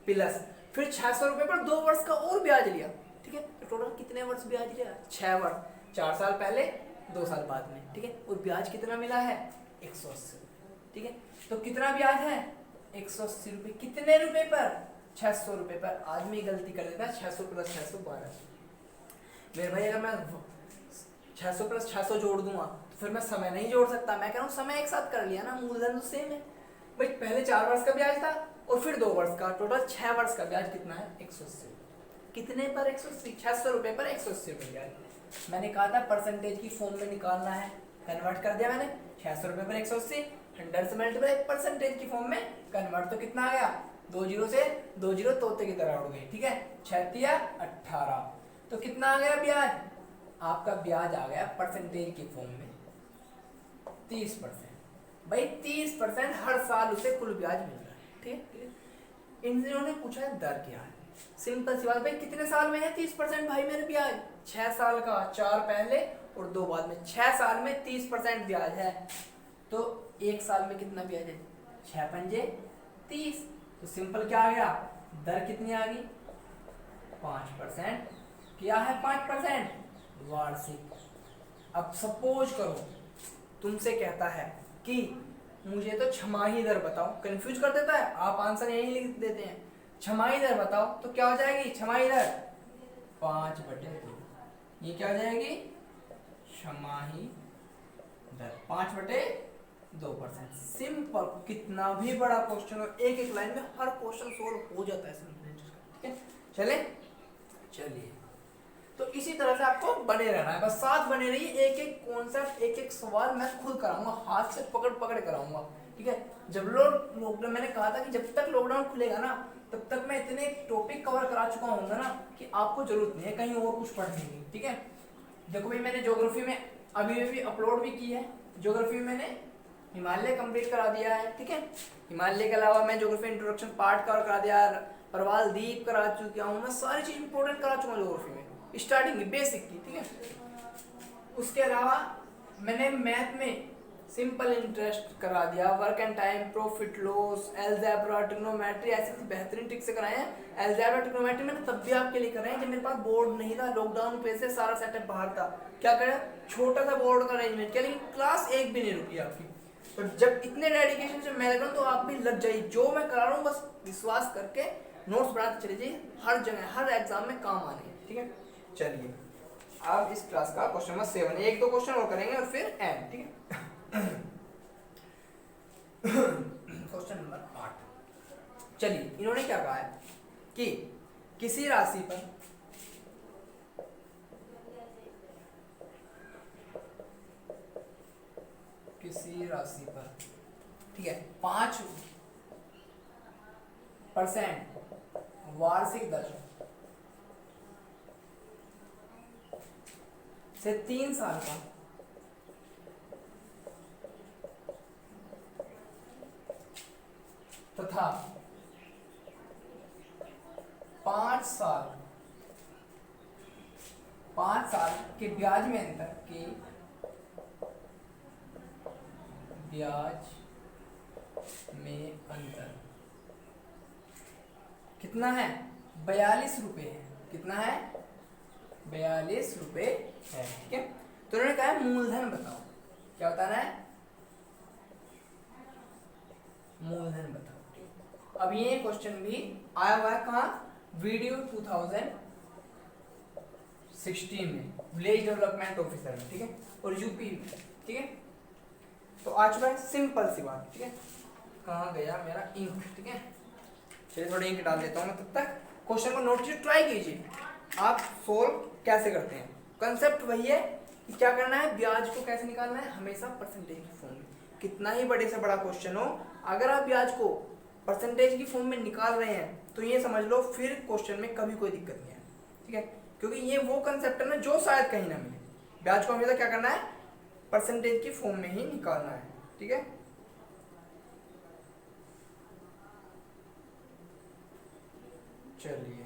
प्लस फिर 600 रुपए पर 2 वर्ष का और ब्याज लिया, ठीक है। तो टोटल कितने वर्ष ब्याज लिया? 6 वर्ष, 4 साल पहले 2 साल बाद में, ठीक है। और ब्याज कितना मिला है? 180, ठीक है। तो कितना ब्याज है? 180 रुपए। कितने रुपए पर? 600 रुपए पर। आदमी गलती कर देता है, 600 प्लस 612। मेरे भाई अगर मैं 600 प्लस 600 जोड़ दूंगा तो फिर मैं समय नहीं जोड़ सकता। मैं कह रहा हूँ समय एक साथ कर लिया ना, मूलधन तो सेम है भाई। पहले 4 वर्ष का ब्याज था और फिर 2 वर्ष का, टोटल 6 वर्ष का ब्याज कितना है? 180। कितने पर? 180। 600 रुपए पर 180 रुपए ब्याज। मैंने कहा था परसेंटेज की फॉर्म में निकालना है, कन्वर्ट कर दिया मैंने। 600 रुपए पर 180, 100 से मल्टीप्लाई, परसेंटेज की फॉर्म में कन्वर्ट, तो कितना आ गया? 2 जीरो से 2 जीरो तोते की तरह उड़ गई, ठीक है। 6 18, तो कितना आ गया ब्याज? आपका ब्याज आ गया परसेंटेज की फॉर्म में 30%। भाई 30% हर साल उसे कुल ब्याज मिल रहा है, ठीक है। इन्होंने पूछा है दर क्या है। सिंपल सी बात, भाई कितने साल में है 30% भाई मेरे ब्याज? 6 साल का, 4 पहले और 2 बाद में। 6 साल में 30% ब्याज है, तो 1 साल में कितना ब्याज है? 6 पंजे 30। तो सिंपल क्या आ गया? दर कितनी आ गई? 5%। क्या है 5%? वार्षिक। अब सपोज करो तुमसे कहता है कि मुझे तो छमाही दर बताओ, कंफ्यूज कर देता है, आप आंसर यही लिख देते हैं, छमाही दर बताओ, तो क्या हो जाएगी छमाही दर? 5/2। ये क्या हो जाएगी? छमाही दर 5/2। 2%। सिंपल, कितना भी बड़ा क्वेश्चन हो एक एक लाइन में हर क्वेश्चन सोल्व हो जाता है सिंपल इंटरेस्ट का। ठीक है, चले चलिए। तो इसी तरह से आपको बने रहना है, बस साथ बने रहिए। एक एक कॉन्सेप्ट, एक एक सवाल मैं खुद कराऊंगा, हाथ से पकड़ पकड़ कराऊंगा। ठीक है, जब लॉकडाउन, मैंने कहा था कि जब तक लॉकडाउन खुलेगा ना तब तक मैं इतने टॉपिक कवर करा चुका हूँ ना कि आपको जरूरत नहीं है कहीं और कुछ पढ़ने की। ठीक है, देखो भाई मैंने ज्योग्राफी में अभी भी अपलोड भी की है। ज्योग्राफी में मैंने हिमालय कंप्लीट करा दिया है। ठीक है, हिमालय के अलावा मैं ज्योग्राफी इंट्रोडक्शन पार्ट कवर करा दिया, प्रवाल द्वीप करा चुका हूँ, मैं सारी चीज इंपॉर्टेंट करा चुका हूँ ज्योग्राफी में, स्टार्टिंग की बेसिक की। ठीक है, उसके अलावा मैंने मैथ में सिंपल इंटरेस्ट करा दिया, work and time, profit loss, algebra, trigonometry, ऐसे बेहतरीन ट्रिक से कराए हैं। अलजेब्रा ट्रिग्नोमेट्री मैंने तब भी आपके लिए कराए हैं जब मेरे पास बोर्ड नहीं था, लॉकडाउन पे से सारा सेटअप बाहर था। क्या करें, छोटा सा बोर्ड का अरेंजमेंट किया, लेकिन क्लास एक भी नहीं रुकी आपकी। तो जब इतने डेडिकेशन से मैं लग रहा हूँ तो आप भी लग जाइए, जो मैं करा रहा हूँ बस विश्वास करके नोट्स बनाते चले जाइए, हर जगह हर एग्जाम में काम आने। ठीक है, चलिए अब इस क्लास का क्वेश्चन नंबर 7, एक दो क्वेश्चन और करेंगे और फिर एंड। ठीक है, क्वेश्चन नंबर 8। चलिए, इन्होंने क्या कहा है कि किसी राशि पर ठीक है 5% वार्षिक दर से 3 साल का तथा 5 साल के ब्याज में अंतर कितना है, 42 रुपए है। कितना है, 42 रुपए है। ठीक है, तो उन्होंने कहा है मूलधन बताओ। क्या बताना है, मूलधन बताओ। अब ये क्वेश्चन भी आया हुआ है कहाँ, वीडियो 2016 में, विलेज डेवलपमेंट ऑफिसर में। ठीक है, और यूपी में। ठीक है, तो आ चुका है, सिंपल सी बात। ठीक है, कहाँ गया मेरा इंक। ठीक है, चलिए थोड़ी इंक डाल देता हूँ मैं, तब तक क्वेश्चन को नोट कीजिए, ट्राई कीजिए आप सोल्व कैसे करते हैं। कंसेप्ट वही है कि क्या करना है, ब्याज को कैसे निकालना है, हमेशा परसेंटेज की फॉर्म में। कितना ही बड़े से बड़ा क्वेश्चन हो, अगर आप ब्याज को परसेंटेज की फॉर्म में निकाल रहे हैं तो ये समझ लो फिर क्वेश्चन में कभी कोई दिक्कत नहीं है। ठीक है, क्योंकि ये वो कंसेप्ट है ना जो शायद कहीं ना मिले। ब्याज को हमेशा क्या करना है, परसेंटेज की फॉर्म में ही निकालना है। ठीक है, चलिए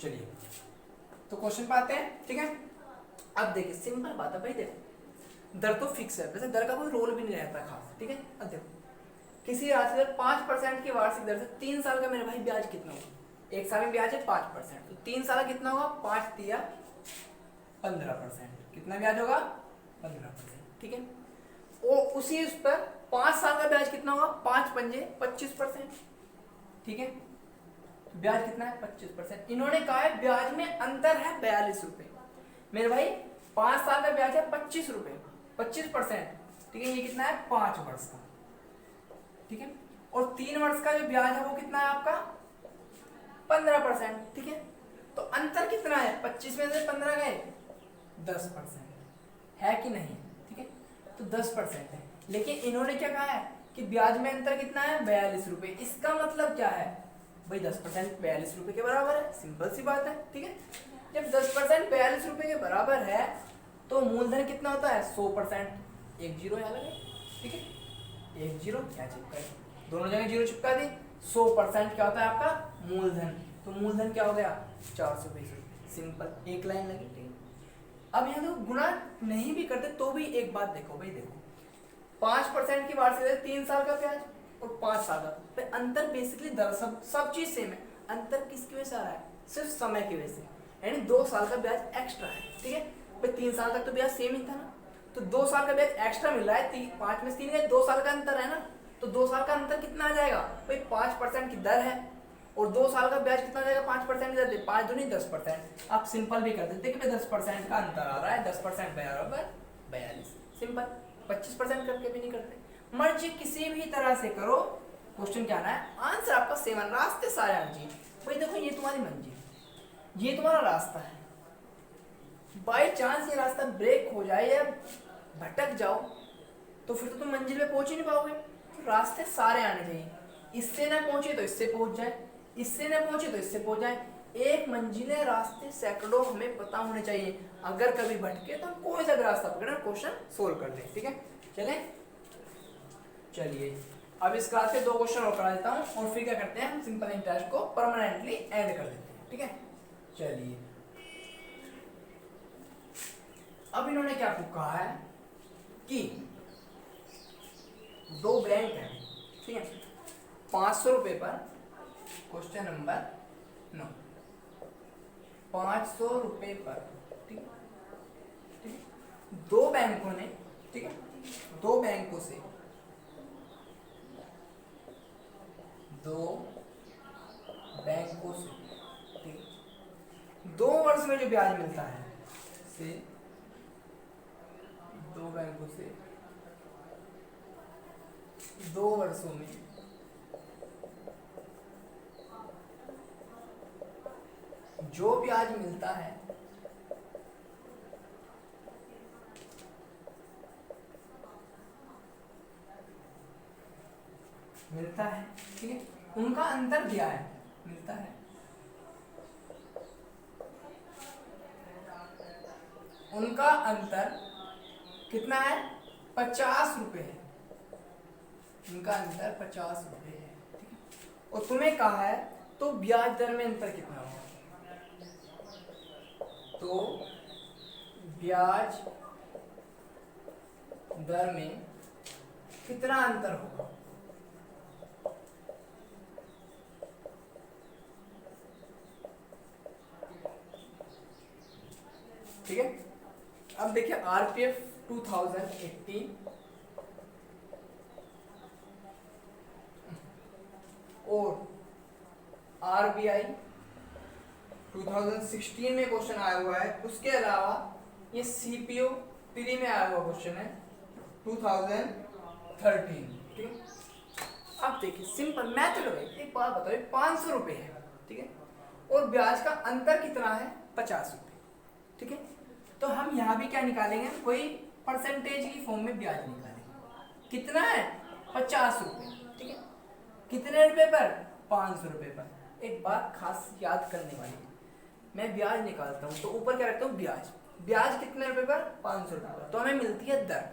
चलिए तो क्वेश्चन पे आते हैं। ठीक है, अब देखिए सिंपल बात है भाई, देखो दर तो फिक्स है, वैसे दर का कोई रोल भी नहीं रहता खास। ठीक है, अब देखो किसी राशि पर 5% की वार्षिक दर से 3 साल का मेरे भाई ब्याज कितना होगा, एक साल में ब्याज है 5%, तो 3 साल का कितना होगा, 5 दिया 15%। कितना ब्याज होगा, 15%। ठीक है, और उसी उस पर 5 साल का ब्याज कितना होगा, 5 पंजे 25%। ठीक है, ब्याज कितना है, 25%। इन्होंने कहा है ब्याज में अंतर है 42 रुपए। मेरे भाई 5 साल का ब्याज है 25 रुपए, 25%। ठीक है, ये कितना है, 5 वर्ष का। ठीक है, और 3 वर्ष का जो ब्याज है वो कितना है आपका, 15%। ठीक है, तो अंतर कितना है, 25 में से 15 गए, 10% है कि नहीं। ठीक है, तो 10% है, लेकिन इन्होंने क्या कहा है कि ब्याज में अंतर कितना है, 42 रुपए। इसका मतलब क्या है भाई, 10% 42 रुपए के बराबर है, सिंपल सी बात है। ठीक है, जब 10% 42 रुपए के बराबर है तो मूलधन कितना होता है, 100%। एक जीरो यहाँ लगे। ठीक है, एक जीरो क्या चिपका, दोनों जगह जीरो चिपका दी। 100% क्या होता है आपका मूलधन, तो मूलधन क्या हो गया, 420 रुपए। सिंपल, एक लाइन लगी। ठीक है, अब यहाँ तो गुणा नहीं भी करते तो भी एक बात देखो भाई, देखो 5% की वार्षिक दर, 3 साल का ब्याज और 5 साल का, अंतर बेसिकली दर सब चीज सेम है। अंतर किसकी वजह से आ रहा है? सिर्फ समय की वजह से, यानी 2 साल का ब्याज एक्स्ट्रा है। ठीक है भाई, 3 साल तक तो ब्याज सेम ही था ना, तो 2 साल का ब्याज एक्स्ट्रा मिल रहा है, 5 में से 3 का 2 साल का अंतर है ना, तो 2 साल का अंतर कितना आ जाएगा भाई? 5% की दर है, और 2 साल का ब्याज कितना आ जाएगा? 5% की दर से, 5 दूनी 10%। आप सिंपल भी कर देते कि भाई 10% का अंतर आ रहा है, 10% बराबर 42, सिंपल। 25% करके भी नहीं करते, मर्जी किसी भी तरह से करो, क्वेश्चन क्या आना है, आंसर आपका सेम आना, रास्ते सारे आने चाहिए। भाई देखो ये तुम्हारी मंजिल, ये तुम्हारा रास्ता है, बाई चांस ये रास्ता ब्रेक हो जाए या भटक जाओ तो फिर तो तुम मंजिल पे पहुंच ही नहीं पाओगे। तो रास्ते सारे आने चाहिए, इससे ना पहुंचे तो इससे पहुंच जाए, इससे ना पहुंचे तो इससे पहुंच जाए। एक मंजिलें, रास्ते सैकड़ों हमें पता होने चाहिए, अगर कभी भटके तो हम कोई सा भी रास्ता पकड़े क्वेश्चन सोल्व कर दें। ठीक है, चलिए अब इस क्लास के 2 क्वेश्चन और करा देता हूँ और फिर क्या करते हैं, हम सिंपल इंटरेस्ट को परमानेंटली एंड कर देते हैं। ठीक है, चलिए अब इन्होंने क्या कहा है कि 2 बैंक है, ठीक है, 500 रुपए पर, क्वेश्चन नंबर 9, 500 रुपए पर, ठीक है, 2 बैंकों ने, ठीक है, 2 बैंकों से 2 बैंकों से, ठीक है, 2 वर्ष में जो ब्याज मिलता है से 2 बैंकों से 2 वर्षों में जो ब्याज मिलता है ठीक है, उनका अंतर दिया है, मिलता है, उनका अंतर कितना है? 50 रुपए है, उनका अंतर 50 रुपए है, ठीक है, और तुम्हें कहा है तो ब्याज दर में अंतर कितना होगा? तो ब्याज दर में कितना अंतर होगा? ठीक है, अब देखिए आरपीएफ 2018 और आरबीआई 2016 में क्वेश्चन आया हुआ है, उसके अलावा ये सीपीओ 3 में आया हुआ क्वेश्चन है 2013। ठीक है, अब देखिए सिंपल मैथड है, एक बात बताओ, 500 रुपए है, ठीक है, और ब्याज का अंतर कितना है? 50 रुपए, ठीक है, तो हम यहाँ भी क्या निकालेंगे, कोई परसेंटेज की फॉर्म में ब्याज निकालेंगे, कितना है? 50 रुपए, ठीक है, कितने रुपए पर? 500 रुपए पर। एक बात खास याद करने वाली है, मैं ब्याज निकालता हूँ तो ऊपर क्या रखता हूँ? ब्याज। ब्याज कितने रुपए पर? 500 रुपए पर, तो हमें मिलती है दर।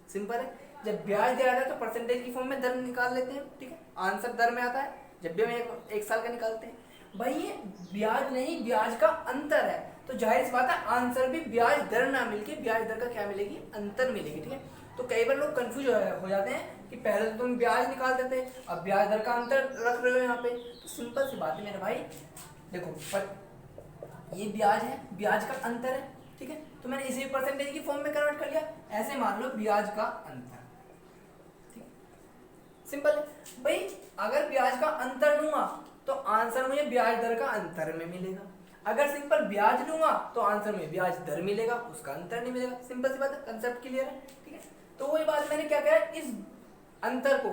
सिंपल है, जब ब्याज दिया जाता है तो परसेंटेज की फॉर्म में दर निकाल लेते हैं, ठीक है, आंसर दर में आता है। जब भी हम एक साल का निकालते हैं, भाई ये ब्याज नहीं, ब्याज का अंतर है, तो जाहिर सी बात है आंसर भी ब्याज दर ना मिलके ब्याज दर का क्या मिलेगी? अंतर मिलेगी। ठीक है, तो कई बार लोग कंफ्यूज हो जाते हैं कि पहले तो तुम ब्याज निकाल देते, अब ब्याज दर का अंतर रख रहे हो यहाँ पे। तो सिंपल सी बात है मेरे भाई, देखो ये ब्याज है, ब्याज का अंतर है, ठीक है, तो मैंने इसी परसेंटेज की फॉर्म में कन्वर्ट कर लिया, ऐसे मान लो ब्याज का अंतर, ठीक, सिंपल है भाई। अगर ब्याज का अंतर लूंगा तो आंसर मुझे ब्याज दर का अंतर में मिलेगा, अगर सिंपल ब्याज लूंगा तो आंसर में ब्याज दर मिलेगा, उसका अंतर नहीं मिलेगा। सिंपल सी बात है, कंसेप्ट क्लियर है, ठीक है। तो वही बात मैंने क्या किया, इस अंतर को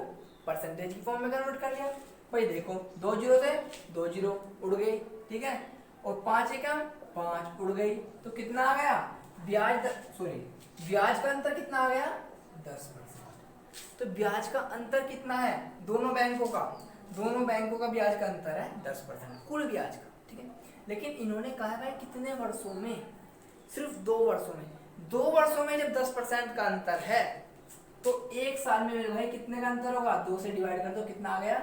परसेंटेज की फॉर्म में कन्वर्ट कर लिया। भाई देखो 2 जीरो थे, 2 जीरो उड़ गई, ठीक है, और 5 एकम 5 उड़ गई, तो कितना आ गया? ब्याज ब्याज का अंतर कितना आ गया? 10%। तो ब्याज का अंतर कितना है दोनों बैंकों का? दोनों बैंकों का ब्याज का अंतर है 10% कुल ब्याज का, ठीक है। लेकिन इन्होंने कहा है कितने वर्षों में? सिर्फ 2 वर्षों में। 2 वर्षों में जब 10% का अंतर है तो 1 साल में मेरे भाई कितने का अंतर होगा? 2 से डिवाइड कर दो, कितना आ गया?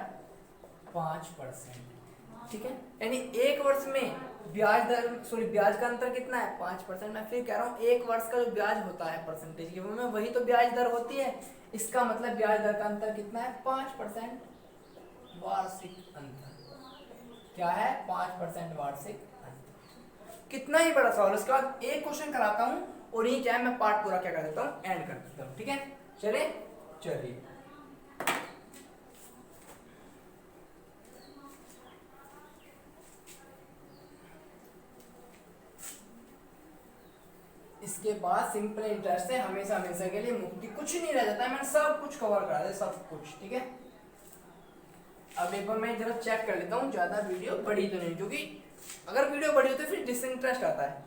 5%, ठीक है। यानी 1 वर्ष में ब्याज दर ब्याज का अंतर कितना है? 5%। मैं फिर कह रहा हूँ 1 वर्ष का जो ब्याज होता है परसेंटेज की फॉर्म में, वही तो ब्याज दर होती है। इसका मतलब ब्याज दर का अंतर कितना है? 5% वार्षिक अंतर, क्या है 5% वार्षिक। कितना ही बड़ा सवाल। उसके बाद एक क्वेश्चन कराता हूँ और ये क्या है मैं पार्ट पूरा क्या कर देता हूँ एंड कर देता हूँ। ठीक है चलिए चलिए इसके बाद सिंपल इंटरेस्ट है हमेशा हमेशा के लिए मुक्ति, कुछ नहीं रह जाता है, मैंने सब कुछ कवर करा दिया सब कुछ। ठीक है अब एक बार मैं जरा चेक कर लेता हूँ ज्यादा वीडियो बड़ी तो नहीं, क्योंकि अगर वीडियो बड़ी होती है फिर डिसइंटरेस्ट आता है,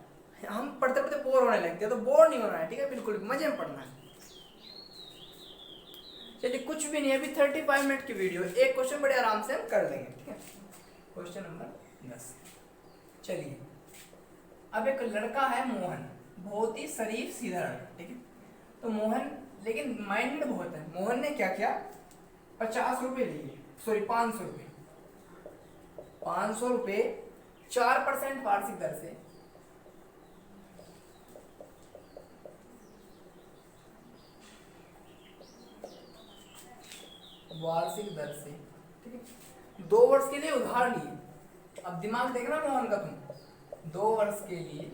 हम पढ़ते पढ़ते बोर होने लगते हैं, तो बोर नहीं होना है। ठीक है बिल्कुल मजे में पढ़ना है। चलिए कुछ भी नहीं है, अभी 35 मिनट की वीडियो, एक क्वेश्चन बड़े आराम से हम कर लेंगे। ठीक है क्वेश्चन नंबर 10। चलिए अब एक लड़का है मोहन, बहुत ही शरीफ सीधा लड़का। ठीक है तो मोहन लेकिन माइंडेड बहुत है। मोहन ने क्या किया 50 रुपए लिए, सॉरी 500 रुपए, 500 रुपए 4% वार्षिक दर से ठीक है 2 वर्ष के लिए उधार लिए। अब दिमाग देखना मोहन का तुम, 2 वर्ष के लिए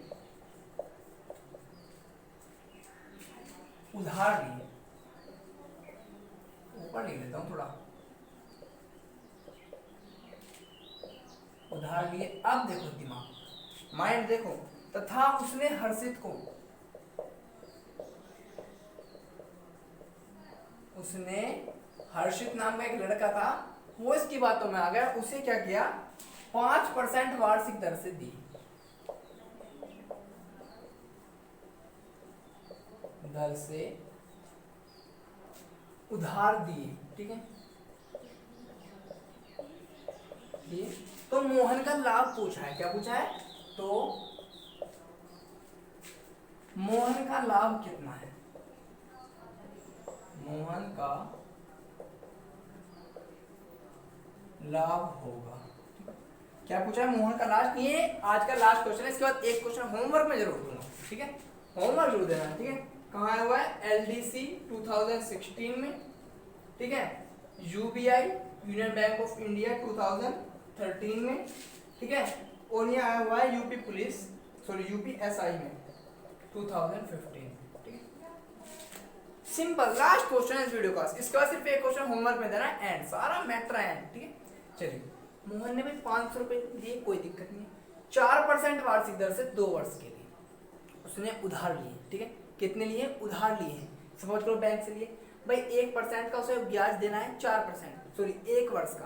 उधार लिए, ऊपर लिख लेता हूं थोड़ा, उधार लिए। अब देखो दिमाग माइंड देखो, तथा उसने हर्षित को, उसने हर्षित नाम का एक लड़का था, वो इसकी बातों में आ गया, उसे क्या किया 5% वार्षिक दर से दी, दर से उधार दिए। ठीक है दिए तो मोहन का लाभ पूछा है, क्या पूछा है तो मोहन का लाभ कितना है, मोहन का लाभ होगा। क्या पूछा है मोहन का लास्ट, ये आज का लास्ट क्वेश्चन है। इसके बाद एक क्वेश्चन होमवर्क में जरूर दूंगा। ठीक है होमवर्क जरूर देना। ठीक है कहाँ आया हुआ है एलडीसी 2016 में। ठीक है UBI union bank of India 2013 में। ठीक है और ये आया हुआ है यूपी पुलिस सॉरी यूपीएसआई में 2015। ठीक है सिंपल लास्ट क्वेश्चन है इस वीडियो का। इसके बाद सिर्फ एक क्वेश्चन होमवर्क में देना है एंड, सारा मैटर है एंड। ठीक है चलिए मोहन ने भी 500 रुपए दिए, कोई दिक्कत नहीं, 4% वार्षिक दर से 2 वर्ष के लिए उसने उधार लिए। ठीक है कितने लिए उधार लिए हैं, समझ करो बैंक से लिए भाई, 1% का उसे ब्याज देना है 4%, सॉरी 1 वर्ष का,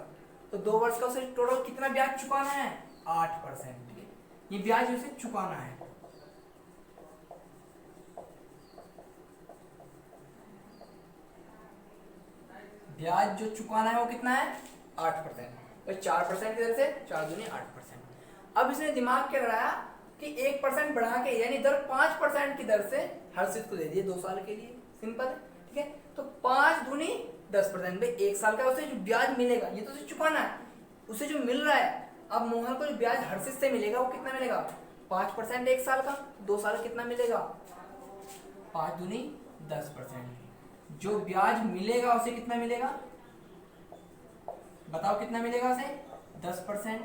तो 2 वर्ष का उसे टोटल कितना ब्याज चुकाना है 8%। ठीक है ये ब्याज उसे चुकाना है। ब्याज जो चुकाना है वो कितना है 8%, तो 4% की दर से 4 दूनी 8%। अब इसने दिमाग क्या लगाया कि 1% बढ़ा के यानी दर 5% की दर से हर्षित को दे दिए 2 साल के लिए, सिंपल है। ठीक है तो 5 दूनी 10% भाई 1 साल का उसे जो ब्याज मिलेगा ये तो उसे चुकाना है, उसे जो मिल रहा है। अब मोहन को जो ब्याज हर्षित से मिलेगा वो कितना मिलेगा 5% 1 साल का, 2 साल कितना मिलेगा 5 दूनी 10%। जो ब्याज मिलेगा उसे कितना मिलेगा बताओ, कितना मिलेगा उसे 10%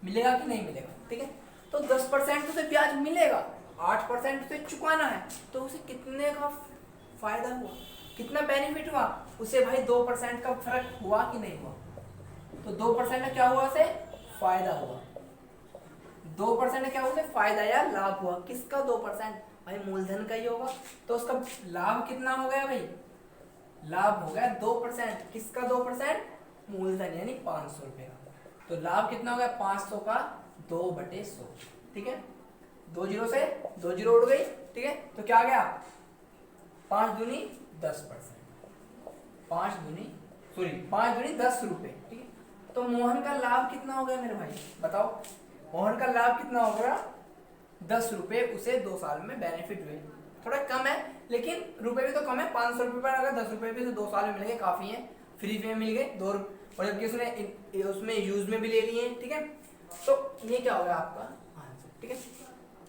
मिलेगा कि नहीं मिलेगा। ठीक है तो 10% उसे ब्याज मिलेगा, 8% उसे चुकाना है, तो उसे कितने का फायदा हुआ, कितना बेनिफिट हुआ उसे भाई 2% का फर्क हुआ कि नहीं हुआ, तो 2% में क्या हुआ उसे फायदा हुआ, 2% में क्या हुआ उसे फायदा या लाभ हुआ। किसका 2% भाई मूलधन का ही होगा, तो उसका लाभ कितना हो गया भाई, लाभ हो गया 2%। किसका 2% मूलधन यानी 500 रुपए का, तो लाभ कितना हो गया 500 का 2/100। ठीक है 2 जीरो से 2 जीरो उड़ गई। ठीक है तो क्या आ गया 5 दूनी 10%, 5 दूनी 10 रुपए। ठीक है तो मोहन का लाभ कितना हो गया मेरे भाई बताओ, मोहन का लाभ कितना हो गया 10 रुपए, उसे 2 साल में बेनिफिट हुए। थोड़ा कम है लेकिन रुपए भी तो कम है, 500 रुपए पर अगर 10 रुपए भी 2 साल में मिल गए काफी है, फ्री में मिल गए 2 और जबकि उसने उसमें यूज में भी ले लिए। ठीक है तो ये क्या हो गया आपका आंसर। ठीक है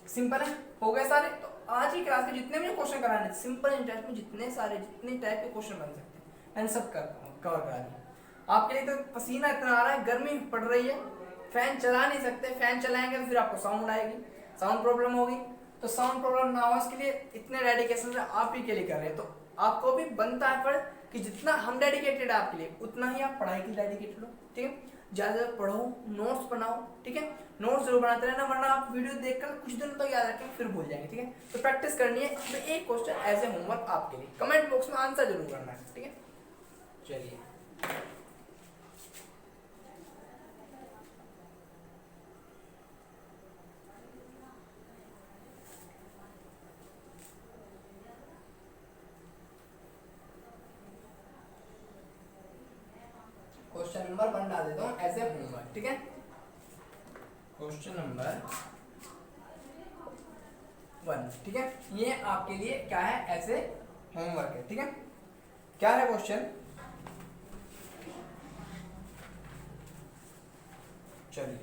सिंपल है, हो गए सारे। तो आज की क्लास के जितने भी क्वेश्चन कराने सिंपल इंटरेस्ट में जितने टाइप के क्वेश्चन बन सकते हैं मैंने सब कवर करा दिया। आपके लिए तो पसीना इतना आ रहा है, गर्मी पड़ रही है, फैन चला नहीं सकते, फैन चलाएंगे तो फिर आपको साउंड आएगी, साउंड प्रॉब्लम होगी। तो साउंड प्रॉब्लम ना हो इसके लिए इतने डेडिकेशन से आप ही के लिए कर रहे हैं, तो आपको भी बनता है फर्ज कि जितना हम डेडिकेटेड है आपके लिए उतना ही आप पढ़ाई के लिए डेडिकेटेड हो, ठीक है। ज़्यादा पढ़ो, नोट्स बनाओ, ठीक है, नोट्स जरूर बनाते रहना, वरना आप वीडियो देखकर कुछ दिन तक याद रखेंगे फिर भूल जाएंगे, ठीक है। तो प्रैक्टिस करनी है। तो एक क्वेश्चन एज ए होमवर्क आपके लिए, कमेंट बॉक्स में आंसर जरूर करना है, ठीक है। चलिए क्वेश्चन नंबर 1 डाल देता हूँ एज ए होमवर्क, ठीक है। क्वेश्चन नंबर 1, ठीक है, ये आपके लिए क्या है, एज ए होमवर्क है, ठीक है। क्या है क्वेश्चन, चलिए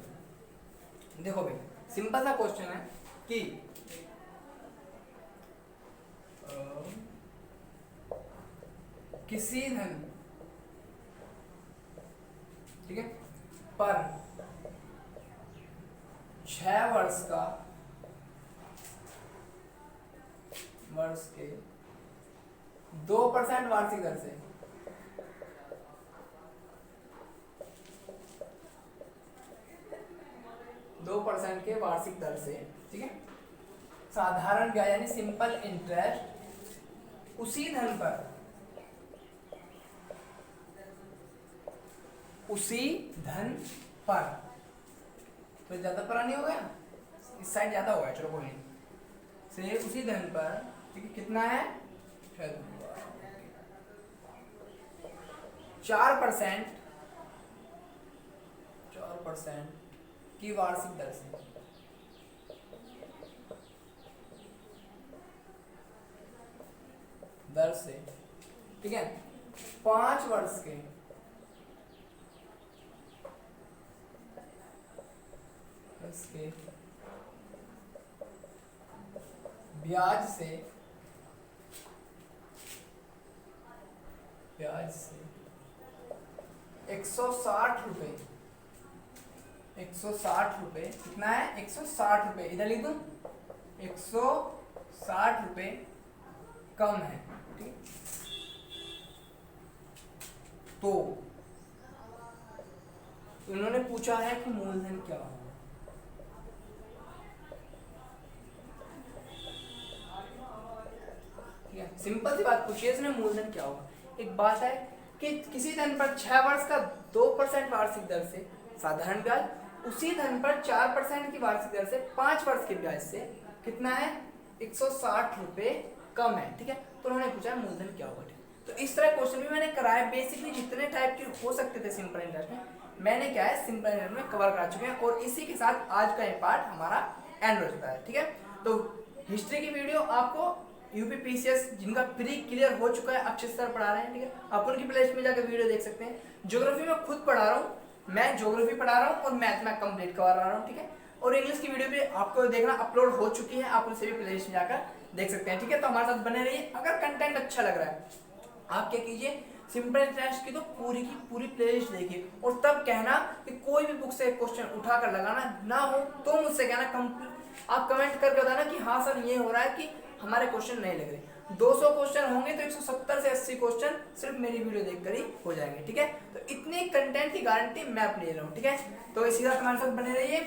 देखो भाई, सिंपल सा क्वेश्चन है कि किसी धन, ठीक है, पर 6 वर्ष के 2% वार्षिक दर से 2% के वार्षिक दर से, ठीक है, साधारण ब्याज यानी सिंपल इंटरेस्ट उसी धन पर तो ज्यादा परा नहीं हो गया, इस साइड ज्यादा हो गया, चलो कोई नहीं, से उसी धन पर, ठीक है, कितना है 4% की वार्षिक दर से, ठीक है, 5 वर्ष के ब्याज से 160 रुपए, 160 रुपए, कितना है 160 रुपए, इधर लिख दूं 160 रुपए कम है, ठीक। तो उन्होंने पूछा है कि मूलधन क्या होगा, सिंपल सी बात पूछिए इसने, मूलधन क्या होगा। एक बात है कि किसी धन पर 6 वर्ष का 2% वार्षिक दर से साधारण ब्याज, उसी धन पर 4% की वार्षिक दर से 5 वर्ष के ब्याज से कितना है 160 रुपए कम है, ठीक है। तो उन्होंने पूछा मूलधन क्या होगा, ठीक। तो इस तरह क्वेश्चन भी मैंने कराया, बेसिकली जितने टाइप के हो सकते थे सिंपल इंटरेस्ट में, मैंने क्या है सिंपल इंटरेस्ट में कवर करा चुके हैं। और इसी के साथ आज का ये पार्ट हमारा एंड हो चुका है, ठीक है। तो हिस्ट्री की वीडियो आपको यूपी पीसीएस जिनका प्री क्लियर हो चुका है, अक्षय सर पढ़ा रहे हैं, ठीक है, आप उनकी प्लेलिस्ट में जाकर वीडियो देख सकते हैं। ज्योग्राफी में खुद पढ़ा रहा हूँ, मैं ज्योग्राफी पढ़ा रहा हूँ और मैथ में कंप्लीट करवा रहा हूँ, ठीक है। और इंग्लिश की वीडियो भी आपको देखना अपलोड हो चुकी है, आप उनसे भी प्लेलिस्ट में जाकर देख सकते हैं, ठीक है। तो हमारे साथ बने रहिए। अगर कंटेंट अच्छा लग रहा है आप क्या कीजिए, सिंपल इंटरेस्ट की तो पूरी की पूरी प्लेलिस्ट देखिए, और तब कहना कि कोई भी बुक से क्वेश्चन उठाकर लगाना ना हो तो मुझसे कहना, आप कमेंट करके बताना कि हाँ सर ये हो रहा है कि हमारे क्वेश्चन नहीं लग रहे। 200 क्वेश्चन होंगे तो 170 से 80 क्वेश्चन सिर्फ मेरी वीडियो देखकर ही हो जाएंगे, ठीक है। तो इतनी कंटेंट की गारंटी मैं अपनी ले रहा हूँ, ठीक है। तो इसी तरह हमारे साथ बने रहिए।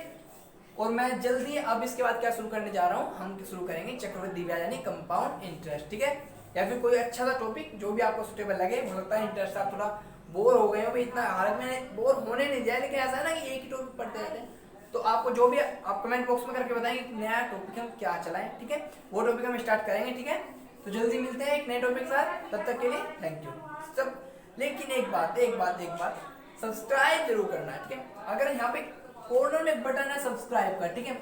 और मैं जल्दी अब इसके बाद क्या शुरू करने जा रहा हूँ, हम शुरू करेंगे चक्रवृद्धि ब्याज यानी कंपाउंड इंटरेस्ट, ठीक है। या फिर कोई अच्छा सा टॉपिक जो भी आपको सुटेबल लगे। हो सकता है इंटरेस्ट आप थोड़ा बोर हो गए हो, इतना हालत में बोर होने नहीं दिया, लेकिन ऐसा है ना कि एक ही टॉपिक पढ़ते रहते हैं। तो आपको जो भी आप कमेंट बॉक्स में करके बताएंगे कि नया टॉपिक हम क्या चलाएं, ठीक है, वो टॉपिक हम स्टार्ट करेंगे, ठीक है। तो जल्दी मिलते हैं एक नए टॉपिक के साथ, तब तक के लिए थैंक यू सब। लेकिन एक बात सब्सक्राइब जरूर करना है, ठीक है। अगर यहाँ पे कॉर्नर में बटन है सब्सक्राइब का, ठीक है,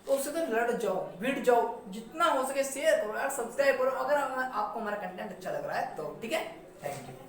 तो उससे तो लड़ जाओ, भिड़ जाओ, जितना हो सके शेयर करो यार, सब्सक्राइब करो अगर आपको हमारा कंटेंट अच्छा लग रहा है तो, ठीक है। Thank you.